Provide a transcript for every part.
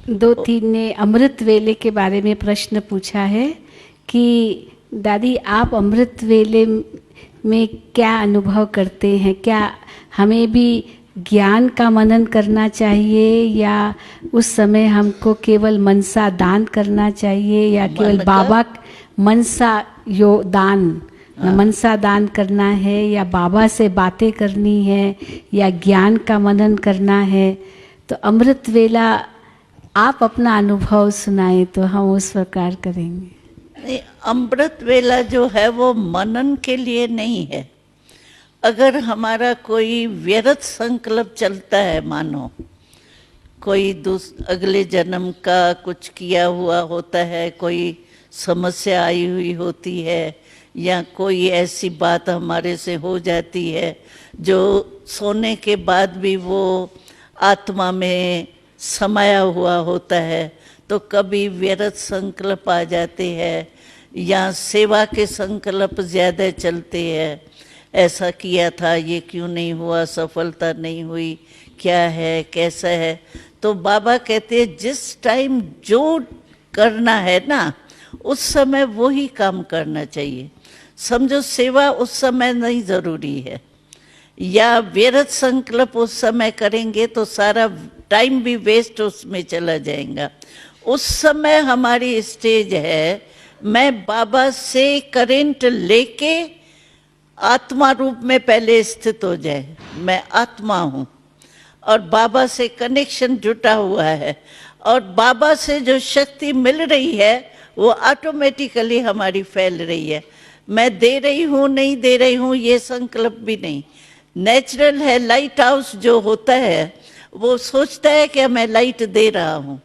दो तीन ने अमृत वेले के बारे में प्रश्न पूछा है कि दादी आप अमृत वेले में क्या अनुभव करते हैं, क्या हमें भी ज्ञान का मनन करना चाहिए या उस समय हमको केवल मनसा दान करना चाहिए या केवल बाबा मनसा यो दान मनसा दान करना है या बाबा से बातें करनी है या ज्ञान का मनन करना है। तो अमृत वेला आप अपना अनुभव सुनाए तो हम उस प्रकार करेंगे। नहीं, अमृत वेला जो है वो मनन के लिए नहीं है। अगर हमारा कोई व्यर्थ संकल्प चलता है, मानो कोई अगले जन्म का कुछ किया हुआ होता है, कोई समस्या आई हुई होती है या कोई ऐसी बात हमारे से हो जाती है जो सोने के बाद भी वो आत्मा में समाया हुआ होता है, तो कभी व्यर्थ संकल्प आ जाते हैं या सेवा के संकल्प ज़्यादा चलते हैं। ऐसा किया था, ये क्यों नहीं हुआ, सफलता नहीं हुई, क्या है, कैसा है। तो बाबा कहते हैं जिस टाइम जो करना है ना, उस समय वो ही काम करना चाहिए। समझो सेवा उस समय नहीं ज़रूरी है, या व्यर्थ संकल्प उस समय करेंगे तो सारा टाइम भी वेस्ट उसमें चला जाएगा। उस समय हमारी स्टेज है, मैं बाबा से करेंट लेके आत्मा रूप में पहले स्थित हो जाए। मैं आत्मा हूँ और बाबा से कनेक्शन जुटा हुआ है और बाबा से जो शक्ति मिल रही है वो ऑटोमेटिकली हमारी फैल रही है। मैं दे रही हूँ नहीं दे रही हूँ ये संकल्प भी नहीं, नेचुरल है। लाइट हाउस जो होता है वो सोचता है कि मैं लाइट दे रहा हूँ,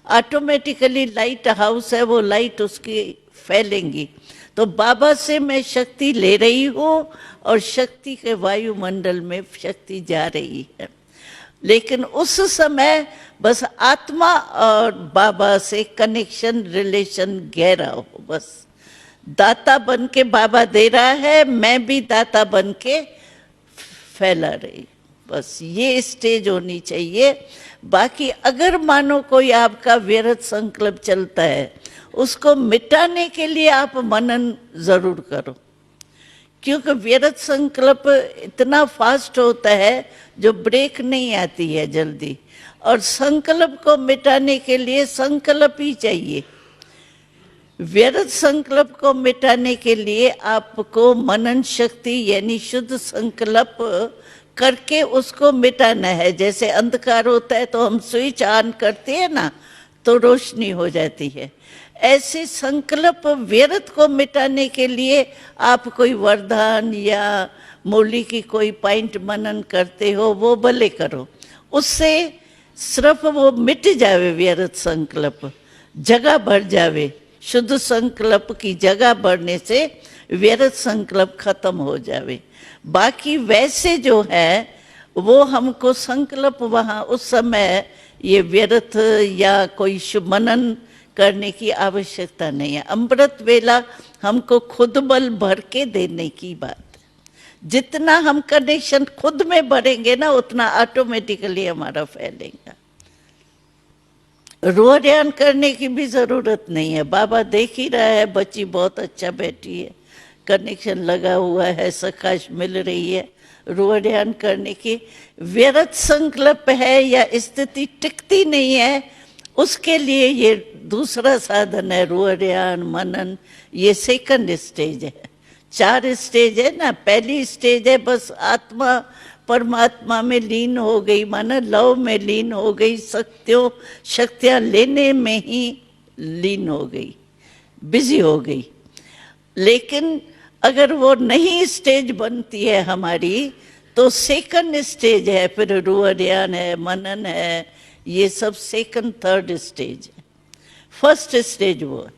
ऑटोमेटिकली लाइट हाउस है, वो लाइट उसकी फैलेंगी। तो बाबा से मैं शक्ति ले रही हूँ और शक्ति के वायुमंडल में शक्ति जा रही है। लेकिन उस समय बस आत्मा और बाबा से कनेक्शन, रिलेशन गहरा हो। बस दाता बन के बाबा दे रहा है, मैं भी दाता बन के फैला रही। बस ये स्टेज होनी चाहिए। बाकी अगर मानो कोई आपका व्यर्थ संकल्प चलता है, उसको मिटाने के लिए आप मनन जरूर करो, क्योंकि व्यर्थ संकल्प इतना फास्ट होता है जो ब्रेक नहीं आती है जल्दी। और संकल्प को मिटाने के लिए संकल्प ही चाहिए। व्यर्थ संकल्प को मिटाने के लिए आपको मनन शक्ति यानी शुद्ध संकल्प करके उसको मिटाना है। जैसे अंधकार होता है तो हम स्विच ऑन करते हैं ना, तो रोशनी हो जाती है। ऐसे संकल्प व्यर्थ को मिटाने के लिए आप कोई वरदान या मुरली की कोई पॉइंट मनन करते हो, वो भले करो, उससे सिर्फ वो मिट जावे व्यर्थ संकल्प, जगह बढ़ जावे। शुद्ध संकल्प की जगह बढ़ने से व्यर्थ संकल्प खत्म हो जावे। बाकी वैसे जो है वो हमको संकल्प वहाँ उस समय ये व्यर्थ या कोई शुभ मनन करने की आवश्यकता नहीं है। अमृत वेला हमको खुद बल भर के देने की बात है। जितना हम कनेक्शन खुद में भरेंगे ना, उतना ऑटोमेटिकली हमारा फैलेगा। रोहड्यान करने की भी जरूरत नहीं है। बाबा देख ही रहा है, बच्ची बहुत अच्छा बैठी है, कनेक्शन लगा हुआ है, सकाश मिल रही है। रोहड्यान करने की व्यर्थ संकल्प है या स्थिति टिकती नहीं है, उसके लिए ये दूसरा साधन है, रोहड्यान मनन। ये सेकंड स्टेज है। 4 स्टेज है ना। पहली स्टेज है बस आत्मा परमात्मा में लीन हो गई, माना लव में लीन हो गई, शक्तियां लेने में ही लीन हो गई, बिजी हो गई। लेकिन अगर वो नहीं स्टेज बनती है हमारी, तो सेकंड स्टेज है, फिर रोहड्यान है, मनन है, ये सब सेकंड थर्ड स्टेज है। फर्स्ट स्टेज वो है।